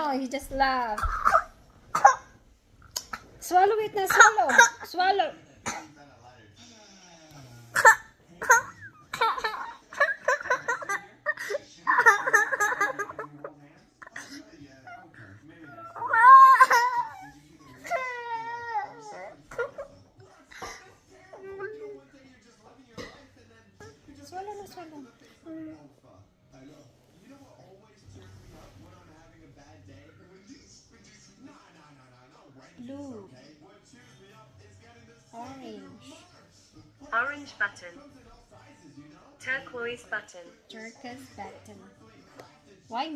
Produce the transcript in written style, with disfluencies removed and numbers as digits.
No, he just laughed. Swallow it na, swallow. Swallow. Swallow na, swallow. Blue. Orange. Orange button. Turquoise button. Turquoise button. Why